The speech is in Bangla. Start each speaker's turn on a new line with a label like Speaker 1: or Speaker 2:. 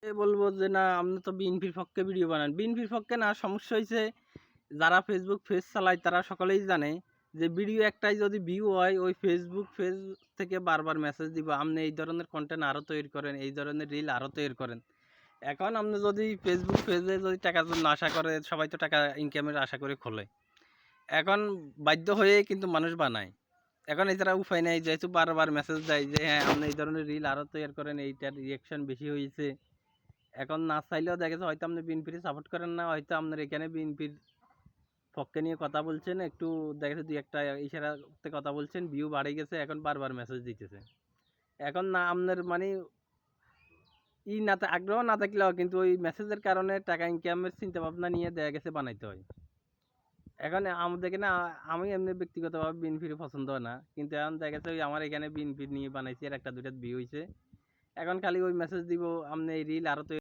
Speaker 1: বলবো যে না আপনি তো বিএনপির পক্ষে ভিডিও বানান। বিএনপির পক্ষে না, সমস্যা হইছে যারা ফেসবুক পেজ চালায় তারা সকলেই জানে যে ভিডিও একটাই যদি ভিউ হয় ওই ফেসবুক পেজ থেকে বারবার মেসেজ দিব আপনি এই ধরনের কন্টেন্ট আরও তৈরি করেন, এই ধরনের রিল আরও তৈরি করেন। এখন আপনি যদি ফেসবুক পেজে যদি টাকার জন্য আশা করে, সবাই তো টাকা ইনকামের আশা করে খোলে, এখন বাধ্য হয়ে কিন্তু মানুষ বানায়। এখন এছাড়া উপায় নেই, যেহেতু বারবার মেসেজ দেয় যে হ্যাঁ আপনি এই ধরনের রিল আরও তৈরি করেন, এইটার রিয়াকশন বেশি হয়েছে। এখন না চাইলেও দেখা যাচ্ছে হয়তো আপনি বিএনপির সাপোর্ট করেন না, হয়তো আপনার এখানে বিএনপির পক্ষে নিয়ে কথা বলছেন, একটু দেখা যাচ্ছে দুই একটা ইশারাতে কথা বলছেন, ভিউ বাড়ে গেছে, এখন বারবার মেসেজ দিতেছে। এখন না আপনার মানে না আগ্রহ না থাকলেও কিন্তু ওই মেসেজের কারণে টাকা ইনকামের চিন্তা ভাবনা নিয়ে দেখা গেছে বানাইতে হয়। এখন আমাদেরকে না, আমি এমনি ব্যক্তিগতভাবে বিএনপির পছন্দ হয় না, কিন্তু এখন দেখা গেছে ওই আমার এখানে বিএনপি নিয়ে বানাইছি আর একটা দুইটা ভিউ হয়েছে, এখন খালি ওই মেসেজ দিব আপনি এই রিল আরও